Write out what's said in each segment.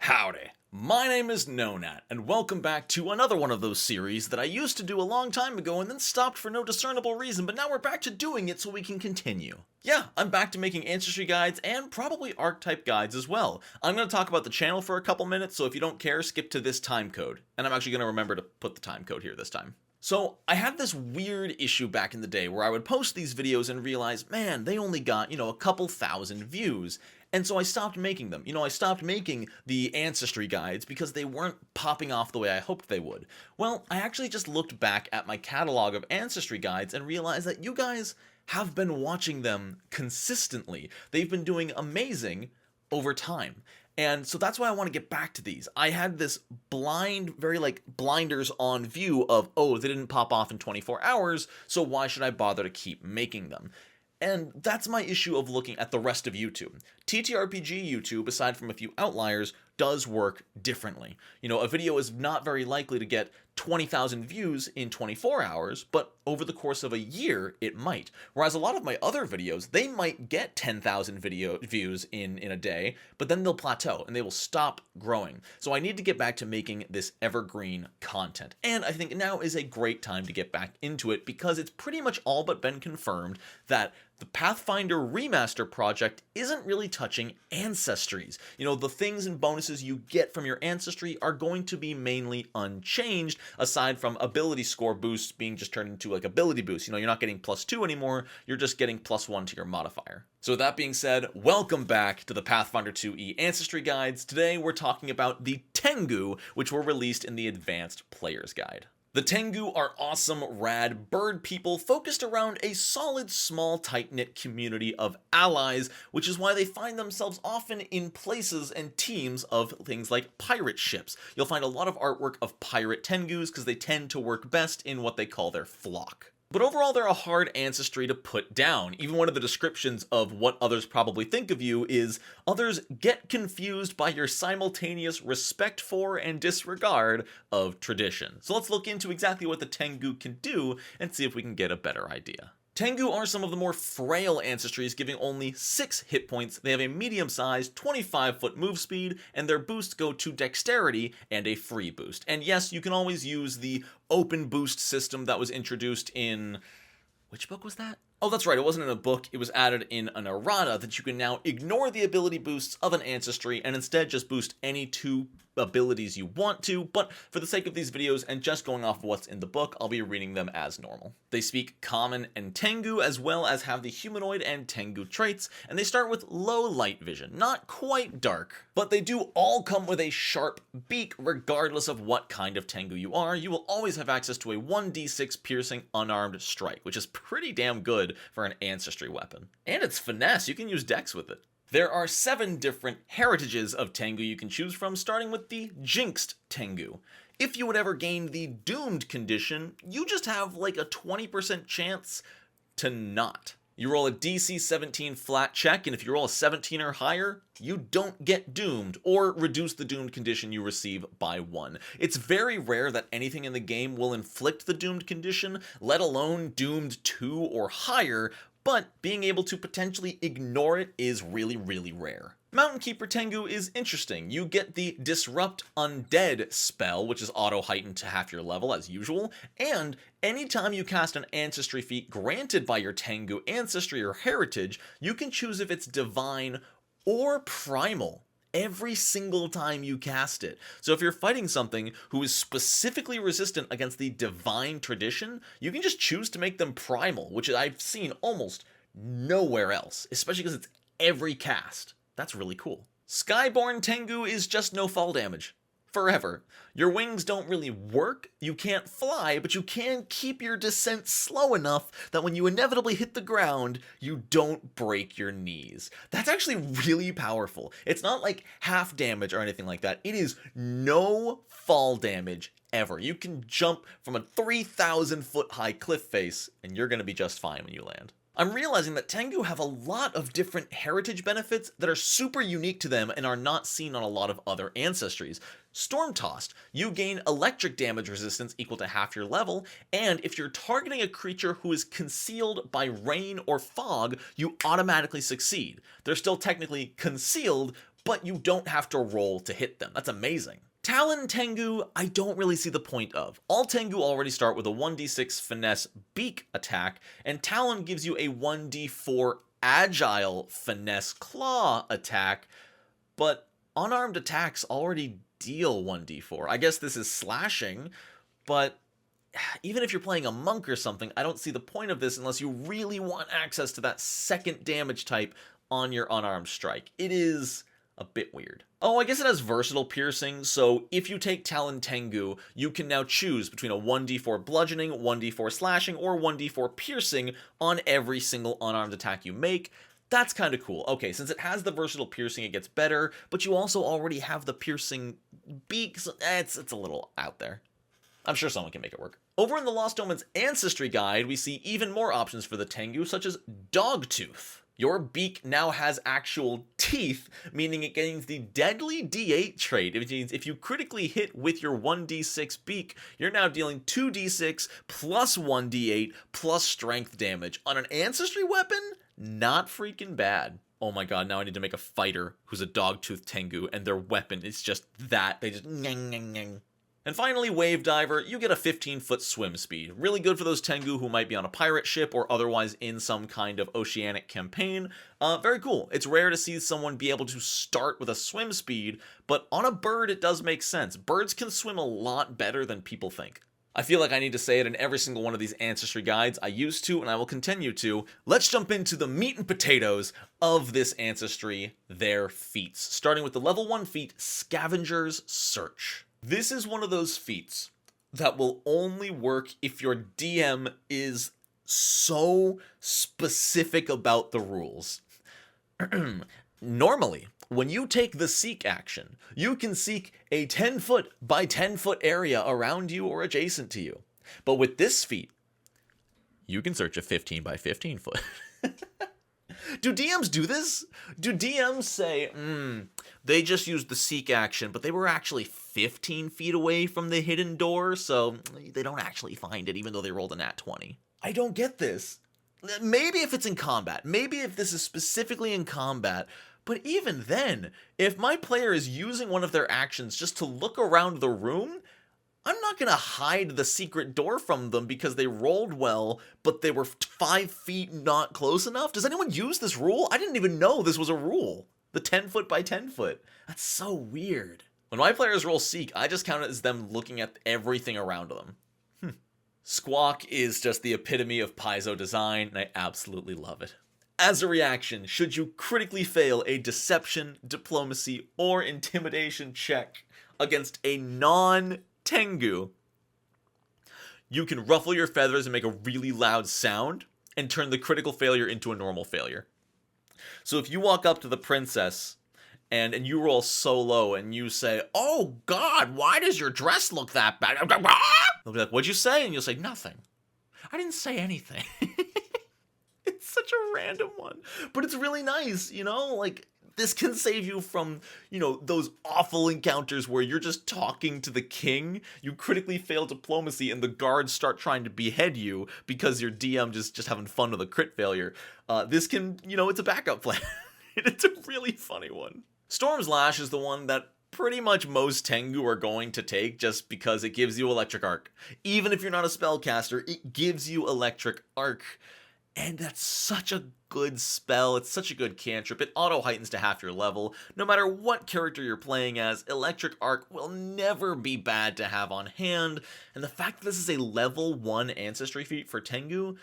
Howdy, my name is Nonat, and welcome back to another one of those series that I used to do a long time ago and then stopped for no discernible reason, but now we're back to doing it so we can continue. Yeah, I'm back to making Ancestry guides and probably archetype guides as well. I'm going to talk about the channel for a couple minutes, so if you don't care, skip to this time code. And I'm actually going to remember to put the time code here this time. So, I had this weird issue back in the day where I would post these videos and realize, man, they only got, a couple thousand views. And so I stopped making them. I stopped making the Ancestry guides because they weren't popping off the way I hoped they would. Well, I actually just looked back at my catalog of Ancestry guides and realized that you guys have been watching them consistently. They've been doing amazing over time. And so that's why I want to get back to these. I had this blind, very blinders on view of, oh, they didn't pop off in 24 hours, so why should I bother to keep making them? And that's my issue of looking at the rest of YouTube. TTRPG YouTube, aside from a few outliers, does work differently. A video is not very likely to get 20,000 views in 24 hours, but over the course of a year, it might. Whereas a lot of my other videos, they might get 10,000 video views in a day, but then they'll plateau and they will stop growing. So I need to get back to making this evergreen content. And I think now is a great time to get back into it because it's pretty much all but been confirmed that the Pathfinder remaster project isn't really touching Ancestries. The things and bonuses you get from your Ancestry are going to be mainly unchanged, aside from ability score boosts being just turned into ability boosts. You're not getting +2 anymore, you're just getting +1 to your modifier. So with that being said, welcome back to the Pathfinder 2e Ancestry Guides. Today we're talking about the Tengu, which were released in the Advanced Player's Guide. The Tengu are awesome, rad bird people focused around a solid, small, tight-knit community of allies, which is why they find themselves often in places and teams of things like pirate ships. You'll find a lot of artwork of pirate Tengus because they tend to work best in what they call their flock. But overall, they're a hard ancestry to put down. Even one of the descriptions of what others probably think of you is, others get confused by your simultaneous respect for and disregard of tradition. So let's look into exactly what the Tengu can do and see if we can get a better idea. Tengu are some of the more frail ancestries, giving only 6 hit points. They have a medium-sized 25-foot move speed, and their boosts go to dexterity and a free boost. And yes, you can always use the open boost system that was introduced in... which book was that? Oh, that's right, it wasn't in a book, it was added in an errata that you can now ignore the ability boosts of an ancestry and instead just boost any 2 abilities you want to, but for the sake of these videos and just going off of what's in the book, I'll be reading them as normal. They speak Common and Tengu, as well as have the humanoid and Tengu traits, and they start with low light vision, not quite dark, but they do all come with a sharp beak regardless of what kind of Tengu you are. You will always have access to a 1d6 piercing unarmed strike, which is pretty damn good for an ancestry weapon. And it's finesse, you can use dex with it. There are 7 different heritages of Tengu you can choose from, starting with the Jinxed Tengu. If you would ever gain the Doomed condition, you just have like a 20% chance to not. You roll a DC 17 flat check, and if you roll a 17 or higher, you don't get doomed, or reduce the doomed condition you receive by 1. It's very rare that anything in the game will inflict the doomed condition, let alone doomed 2 or higher, but being able to potentially ignore it is really, really rare. Mountain Keeper Tengu is interesting. You get the Disrupt Undead spell, which is auto-heightened to half your level as usual, and anytime you cast an ancestry feat granted by your Tengu ancestry or heritage, you can choose if it's divine or primal every single time you cast it. So if you're fighting something who is specifically resistant against the divine tradition, you can just choose to make them primal, which I've seen almost nowhere else, especially because it's every cast. That's really cool. Skyborn Tengu is just no fall damage. Forever. Your wings don't really work, you can't fly, but you can keep your descent slow enough that when you inevitably hit the ground, you don't break your knees. That's actually really powerful. It's not like half damage or anything like that. It is no fall damage ever. You can jump from a 3,000 foot high cliff face, and you're gonna be just fine when you land. I'm realizing that Tengu have a lot of different heritage benefits that are super unique to them and are not seen on a lot of other ancestries. Storm Tossed, you gain electric damage resistance equal to half your level, and if you're targeting a creature who is concealed by rain or fog, you automatically succeed. They're still technically concealed, but you don't have to roll to hit them. That's amazing. Talon Tengu, I don't really see the point of. All Tengu already start with a 1d6 finesse beak attack, and Talon gives you a 1d4 agile finesse claw attack, but unarmed attacks already deal 1d4. I guess this is slashing, but even if you're playing a monk or something, I don't see the point of this unless you really want access to that second damage type on your unarmed strike. It is a bit weird. Oh, I guess it has versatile piercing, so if you take Talon Tengu, you can now choose between a 1d4 bludgeoning, 1d4 slashing, or 1d4 piercing on every single unarmed attack you make. That's kind of cool. Okay, since it has the versatile piercing, it gets better, but you also already have the piercing beak, so it's a little out there. I'm sure someone can make it work. Over in the Lost Omens Ancestry Guide, we see even more options for the Tengu, such as Dogtooth. Your beak now has actual teeth, meaning it gains the deadly D8 trait. It means if you critically hit with your 1d6 beak, you're now dealing 2d6 plus 1d8 plus strength damage. On an Ancestry weapon? Not freaking bad. Oh my god, now I need to make a fighter who's a Dogtooth Tengu, and their weapon is just that. They just nyang, nyang, nyang. And finally, Wave Diver, you get a 15-foot swim speed. Really good for those Tengu who might be on a pirate ship or otherwise in some kind of oceanic campaign. Very cool. It's rare to see someone be able to start with a swim speed, but on a bird it does make sense. Birds can swim a lot better than people think. I feel like I need to say it in every single one of these Ancestry guides. I used to, and I will continue to. Let's jump into the meat and potatoes of this Ancestry, their feats. Starting with the level 1 feat, Scavengers Search. This is one of those feats that will only work if your DM is so specific about the rules. Normally, when you take the seek action, you can seek a 10-foot by 10-foot area around you or adjacent to you. But with this feat, you can search a 15 by 15 foot. Do DMs do this? Do DMs say, they just used the seek action, but they were actually 15 feet away from the hidden door, so they don't actually find it, even though they rolled a nat 20? I don't get this. Maybe if it's in combat. Maybe if this is specifically in combat. But even then, if my player is using one of their actions just to look around the room, I'm not going to hide the secret door from them because they rolled well, but they were 5 feet not close enough. Does anyone use this rule? I didn't even know this was a rule. The 10-foot by 10-foot. That's so weird. When my players roll seek, I just count it as them looking at everything around them. Squawk is just the epitome of Paizo design, and I absolutely love it. As a reaction, should you critically fail a deception, diplomacy, or intimidation check against a non-Tengu, you can ruffle your feathers and make a really loud sound and turn the critical failure into a normal failure. So if you walk up to the princess and you roll so low and you say, "Oh God, why does your dress look that bad?" They'll be like, "What'd you say?" And you'll say, "Nothing. I didn't say anything." It's such a random one, but it's really nice, you know? Like, this can save you from, those awful encounters where you're just talking to the king, you critically fail diplomacy, and the guards start trying to behead you because your DM just having fun with a crit failure. This can, it's a backup plan. It's a really funny one. Storm's Lash is the one that pretty much most Tengu are going to take just because it gives you Electric Arc. Even if you're not a spellcaster, it gives you Electric Arc. And that's such a good spell. It's such a good cantrip. It auto-heightens to half your level. No matter what character you're playing as, Electric Arc will never be bad to have on hand. And the fact that this is a level 1 Ancestry feat for Tengu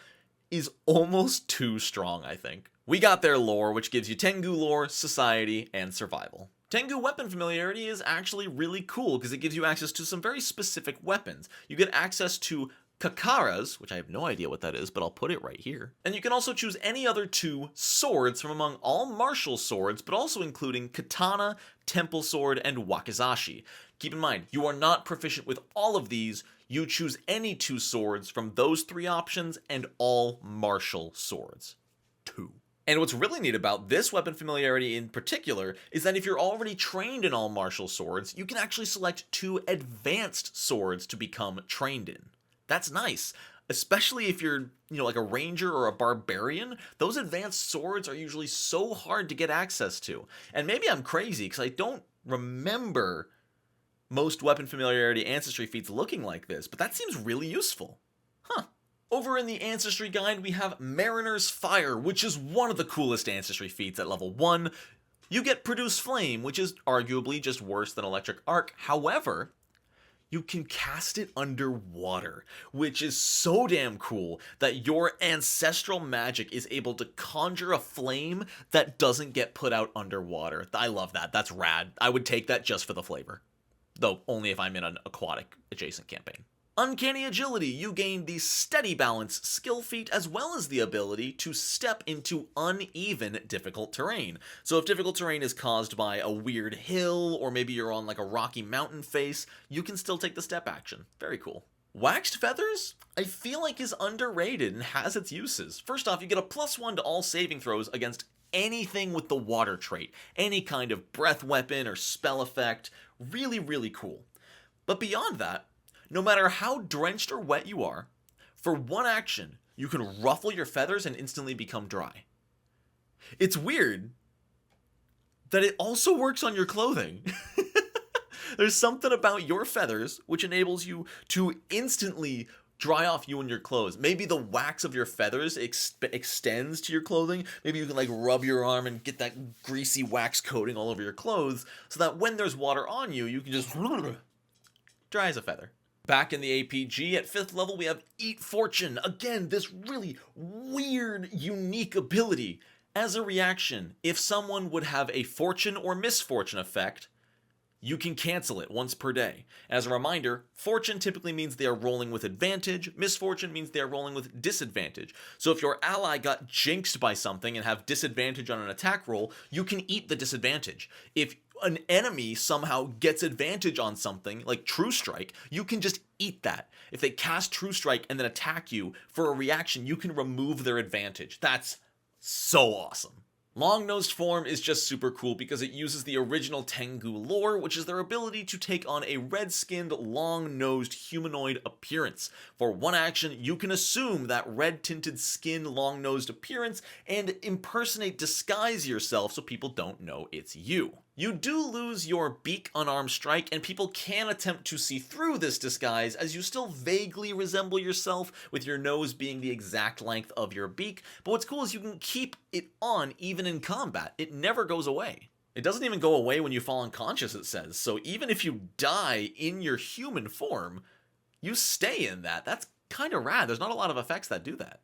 is almost too strong, I think. We got their lore, which gives you Tengu lore, society, and survival. Tengu weapon familiarity is actually really cool because it gives you access to some very specific weapons. You get access to Kakaras, which I have no idea what that is, but I'll put it right here. And you can also choose any other 2 swords from among all martial swords, but also including Katana, Temple Sword, and Wakizashi. Keep in mind, you are not proficient with all of these. You choose any 2 swords from those 3 options and all martial swords. 2. And what's really neat about this weapon familiarity in particular is that if you're already trained in all martial swords, you can actually select 2 advanced swords to become trained in. That's nice. Especially if you're, like a ranger or a barbarian, those advanced swords are usually so hard to get access to. And maybe I'm crazy because I don't remember most weapon familiarity ancestry feats looking like this, but that seems really useful. Huh. Over in the Ancestry Guide, we have Mariner's Fire, which is one of the coolest Ancestry feats at level 1. You get Produce Flame, which is arguably just worse than Electric Arc. However, you can cast it underwater, which is so damn cool that your ancestral magic is able to conjure a flame that doesn't get put out underwater. I love that. That's rad. I would take that just for the flavor. Though only if I'm in an aquatic adjacent campaign. Uncanny Agility, you gain the Steady Balance skill feat as well as the ability to step into uneven difficult terrain. So if difficult terrain is caused by a weird hill or maybe you're on like a rocky mountain face, you can still take the step action. Very cool. Waxed Feathers, I feel like is underrated and has its uses. First off, you get a +1 to all saving throws against anything with the water trait. Any kind of breath weapon or spell effect. Really, really cool. But beyond that, no matter how drenched or wet you are, for one action, you can ruffle your feathers and instantly become dry. It's weird that it also works on your clothing. There's something about your feathers which enables you to instantly dry off you and your clothes. Maybe the wax of your feathers extends to your clothing. Maybe you can like rub your arm and get that greasy wax coating all over your clothes so that when there's water on you, you can just dry as a feather. Back in the APG, at 5th level, we have Eat Fortune. Again, this really weird, unique ability. As a reaction, if someone would have a fortune or misfortune effect, you can cancel it once per day. As a reminder, fortune typically means they are rolling with advantage, misfortune means they are rolling with disadvantage. So if your ally got jinxed by something and have disadvantage on an attack roll, you can eat the disadvantage. If an enemy somehow gets advantage on something, like True Strike, you can just eat that. If they cast True Strike and then attack you for a reaction, you can remove their advantage. That's so awesome. Long-nosed form is just super cool because it uses the original Tengu lore, which is their ability to take on a red-skinned, long-nosed humanoid appearance. For one action, you can assume that red-tinted skin, long-nosed appearance and disguise yourself so people don't know it's you. You do lose your beak unarmed strike, and people can attempt to see through this disguise as you still vaguely resemble yourself, with your nose being the exact length of your beak, but what's cool is you can keep it on even in combat. It never goes away. It doesn't even go away when you fall unconscious, it says, so even if you die in your human form, you stay in that. That's kinda rad. There's not a lot of effects that do that.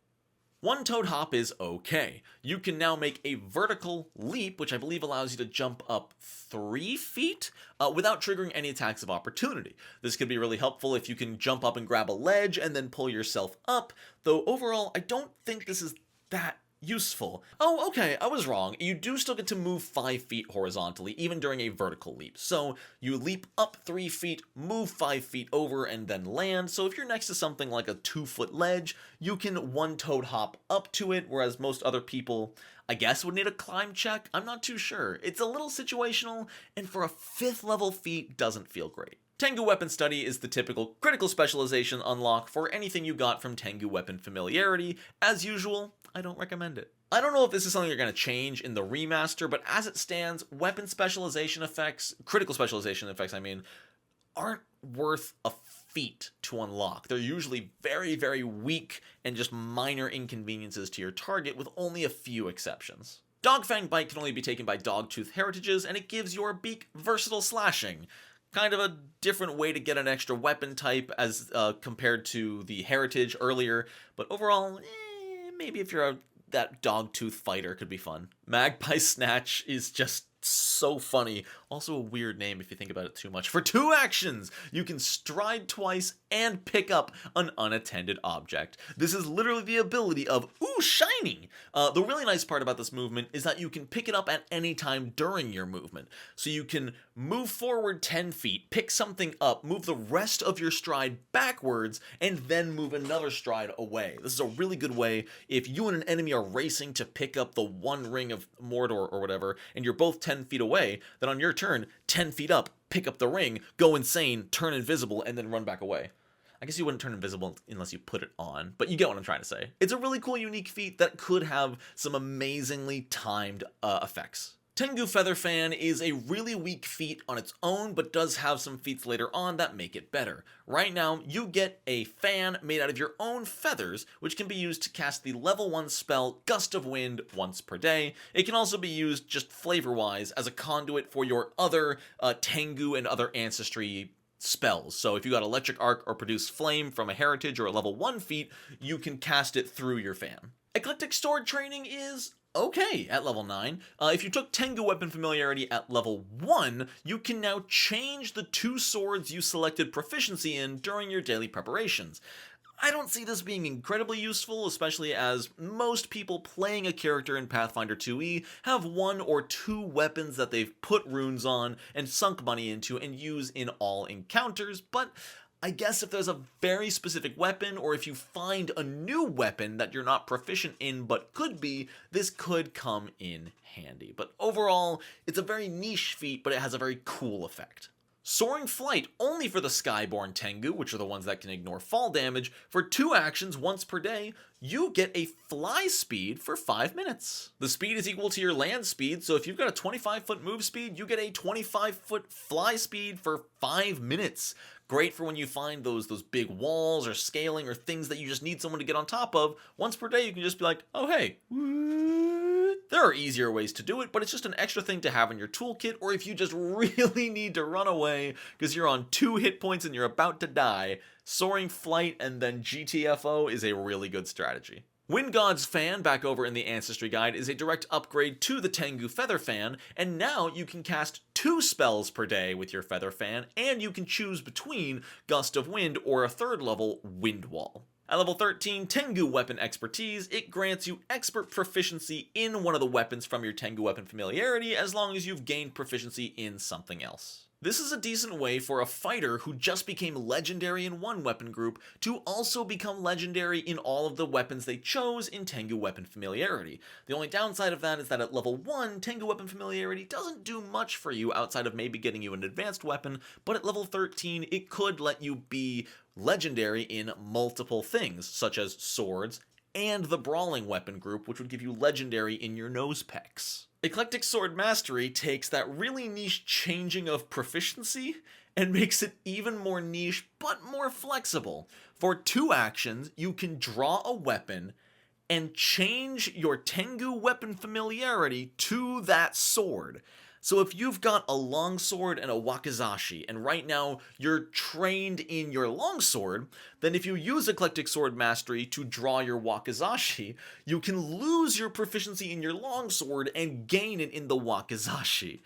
One-toed hop is okay. You can now make a vertical leap, which I believe allows you to jump up 3 feet without triggering any attacks of opportunity. This could be really helpful if you can jump up and grab a ledge and then pull yourself up, though overall I don't think this is that useful. Oh, okay, I was wrong. You do still get to move 5 feet horizontally, even during a vertical leap. So you leap up 3 feet, move 5 feet over, and then land. So if you're next to something like a 2-foot ledge, you can one-toed hop up to it, whereas most other people, I guess, would need a climb check. I'm not too sure. It's a little situational, and for a 5th level feat, doesn't feel great. Tengu Weapon Study is the typical critical specialization unlock for anything you got from Tengu Weapon Familiarity. As usual, I don't recommend it. I don't know if this is something you're going to change in the remaster, but as it stands, weapon specialization effects, critical specialization effects, aren't worth a feat to unlock. They're usually very, very weak and just minor inconveniences to your target, with only a few exceptions. Dogfang Bite can only be taken by Dogtooth heritages, and it gives your beak versatile slashing. Kind of a different way to get an extra weapon type as compared to the heritage earlier, but overall, maybe if you're that Dogtooth fighter, could be fun. Magpie Snatch is just so funny. Also a weird name if you think about it too much. For 2 actions, you can stride twice and pick up an unattended object. This is literally the ability of, ooh, shining! The really nice part about this movement is that you can pick it up at any time during your movement. So you can move forward 10 feet, pick something up, move the rest of your stride backwards, and then move another stride away. This is a really good way if you and an enemy are racing to pick up the one ring of Mordor or whatever, and you're both 10 feet away, then on your turn, 10 feet up, pick up the ring, go insane, turn invisible, and then run back away. I guess you wouldn't turn invisible unless you put it on, but you get what I'm trying to say. It's a really cool, unique feat that could have some amazingly timed effects. Tengu Feather Fan is a really weak feat on its own, but does have some feats later on that make it better. Right now, you get a fan made out of your own feathers, which can be used to cast the level 1 spell Gust of Wind once per day. It can also be used, just flavor-wise, as a conduit for your other Tengu and other Ancestry spells. So if you got Electric Arc or Produce Flame from a Heritage or a level 1 feat, you can cast it through your fan. Eclectic Sword training is okay at level 9. If you took Tengu Weapon Familiarity at level 1, you can now change the 2 swords you selected proficiency in during your daily preparations. I don't see this being incredibly useful, especially as most people playing a character in Pathfinder 2e have 1 or 2 weapons that they've put runes on and sunk money into and use in all encounters, but I guess if there's a very specific weapon, or if you find a new weapon that you're not proficient in but could be, this could come in handy. But overall, it's a very niche feat, but it has a very cool effect. Soaring Flight, only for the Skyborn Tengu, which are the ones that can ignore fall damage. For 2 actions once per day, you get a fly speed for 5 minutes. The speed is equal to your land speed, so if you've got a 25-foot move speed, you get a 25-foot fly speed for 5 minutes. Great for when you find those big walls or scaling or things that you just need someone to get on top of. Once per day, you can just be like, oh hey, there are easier ways to do it, but it's just an extra thing to have in your toolkit, or if you just really need to run away because you're on 2 hit points and you're about to die, Soaring Flight and then GTFO is a really good strategy. Wind God's Fan, back over in the Ancestry Guide, is a direct upgrade to the Tengu Feather Fan, and now you can cast 2 spells per day with your Feather Fan, and you can choose between Gust of Wind or a 3rd level Wind Wall. At level 13, Tengu Weapon Expertise, it grants you expert proficiency in one of the weapons from your Tengu Weapon Familiarity as long as you've gained proficiency in something else. This is a decent way for a fighter who just became legendary in one weapon group to also become legendary in all of the weapons they chose in Tengu Weapon Familiarity. The only downside of that is that at level 1, Tengu Weapon Familiarity doesn't do much for you outside of maybe getting you an advanced weapon, but at level 13 it could let you be legendary in multiple things, such as swords and the brawling weapon group, which would give you legendary in your nose pecs. Eclectic Sword Mastery takes that really niche changing of proficiency and makes it even more niche but more flexible. For 2 actions, you can draw a weapon and change your Tengu Weapon Familiarity to that sword. So if you've got a longsword and a wakizashi, and right now you're trained in your longsword, then if you use Eclectic Sword Mastery to draw your wakizashi, you can lose your proficiency in your longsword and gain it in the wakizashi.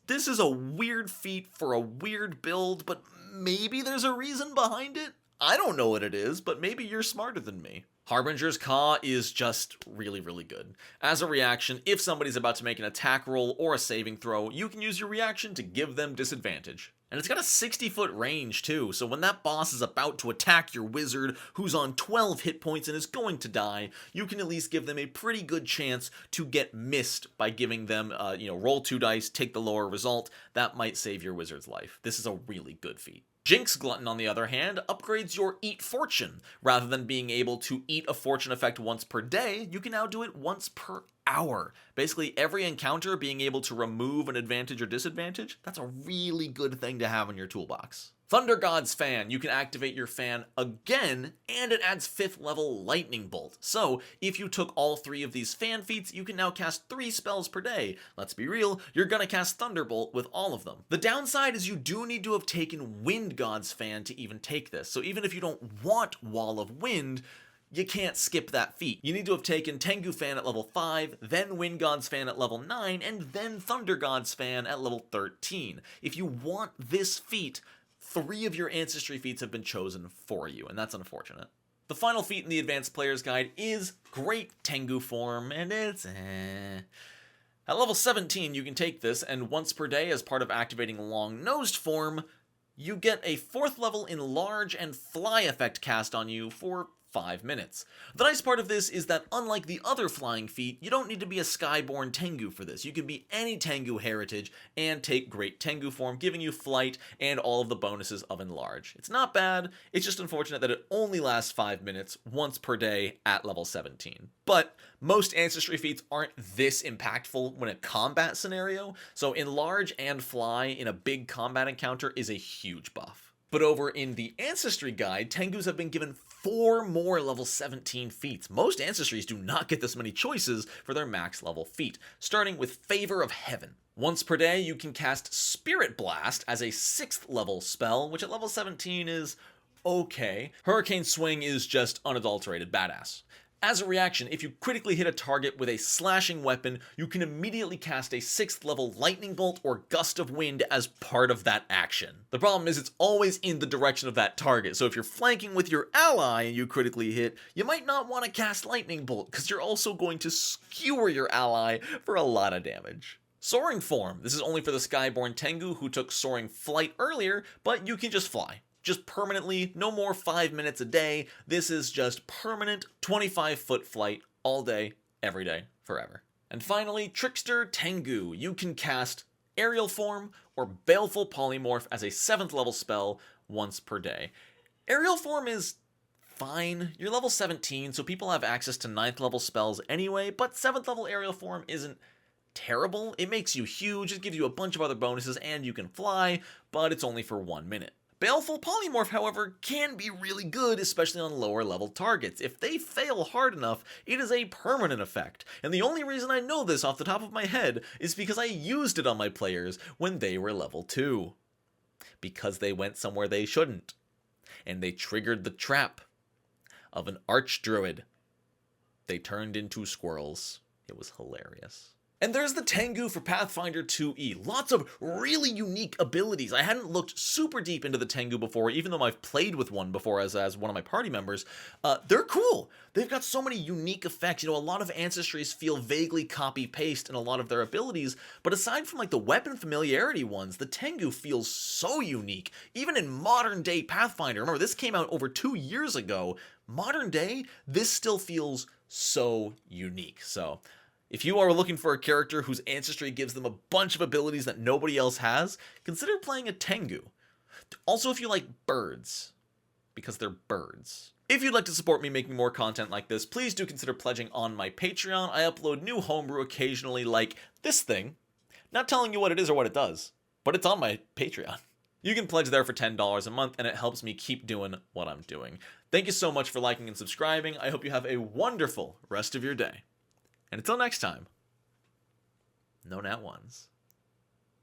This is a weird feat for a weird build, but maybe there's a reason behind it? I don't know what it is, but maybe you're smarter than me. Harbinger's Caw is just really, really good. As a reaction, if somebody's about to make an attack roll or a saving throw, you can use your reaction to give them disadvantage. And it's got a 60-foot range too, so when that boss is about to attack your wizard who's on 12 hit points and is going to die, you can at least give them a pretty good chance to get missed by giving them, roll 2 dice, take the lower result. That might save your wizard's life. This is a really good feat. Jinx Glutton, on the other hand, upgrades your Eat Fortune. Rather than being able to eat a fortune effect once per day, you can now do it once per hour. Basically, every encounter being able to remove an advantage or disadvantage, that's a really good thing to have in your toolbox. Thunder God's Fan, you can activate your fan again, and it adds 5th level Lightning Bolt. So, if you took all 3 of these fan feats, you can now cast 3 spells per day. Let's be real, you're gonna cast Thunderbolt with all of them. The downside is you do need to have taken Wind God's Fan to even take this. So even if you don't want Wall of Wind, you can't skip that feat. You need to have taken Tengu Fan at level 5, then Wind God's Fan at level 9, and then Thunder God's Fan at level 13. If you want this feat, 3 of your Ancestry feats have been chosen for you, and that's unfortunate. The final feat in the Advanced Player's Guide is Great Tengu Form, and it's At level 17, you can take this, and once per day, as part of activating Long-Nosed Form, you get a 4th level Enlarge and Fly effect cast on you for 5 minutes. The nice part of this is that unlike the other flying feat, you don't need to be a skyborn Tengu for this. You can be any Tengu heritage and take great Tengu form, giving you flight and all of the bonuses of enlarge. It's not bad, it's just unfortunate that it only lasts 5 minutes once per day at level 17. But most ancestry feats aren't this impactful when a combat scenario, so enlarge and fly in a big combat encounter is a huge buff. But over in the Ancestry Guide, Tengus have been given 4 more level 17 feats. Most Ancestries do not get this many choices for their max level feat, starting with Favor of Heaven. Once per day, you can cast Spirit Blast as a 6th level spell, which at level 17 is okay. Hurricane Swing is just unadulterated badass. As a reaction, if you critically hit a target with a slashing weapon, you can immediately cast a 6th level Lightning Bolt or Gust of Wind as part of that action. The problem is it's always in the direction of that target, so if you're flanking with your ally and you critically hit, you might not want to cast Lightning Bolt, because you're also going to skewer your ally for a lot of damage. Soaring Form. This is only for the Skyborn Tengu who took Soaring Flight earlier, but you can just fly. Just permanently, no more 5 minutes a day. This is just permanent 25-foot flight all day, every day, forever. And finally, Trickster Tengu. You can cast Aerial Form or Baleful Polymorph as a 7th level spell once per day. Aerial Form is fine. You're level 17, so people have access to 9th level spells anyway, but 7th level Aerial Form isn't terrible. It makes you huge, it gives you a bunch of other bonuses, and you can fly, but it's only for 1 minute. Baleful Polymorph, however, can be really good, especially on lower level targets. If they fail hard enough, it is a permanent effect. And the only reason I know this off the top of my head is because I used it on my players when they were level 2. Because they went somewhere they shouldn't. And they triggered the trap of an Archdruid. They turned into squirrels. It was hilarious. And there's the Tengu for Pathfinder 2e. Lots of really unique abilities. I hadn't looked super deep into the Tengu before, even though I've played with one before as one of my party members. They're cool. They've got so many unique effects. You know, a lot of Ancestries feel vaguely copy-paste in a lot of their abilities, but aside from like the weapon familiarity ones, the Tengu feels so unique. Even in modern day Pathfinder, remember this came out over 2 years ago, modern day, this still feels so unique. So if you are looking for a character whose ancestry gives them a bunch of abilities that nobody else has, consider playing a Tengu. Also, if you like birds, because they're birds. If you'd like to support me making more content like this, please do consider pledging on my Patreon. I upload new homebrew occasionally, like this thing. Not telling you what it is or what it does, but it's on my Patreon. You can pledge there for $10 a month, and it helps me keep doing what I'm doing. Thank you so much for liking and subscribing. I hope you have a wonderful rest of your day. And until next time, no nat ones.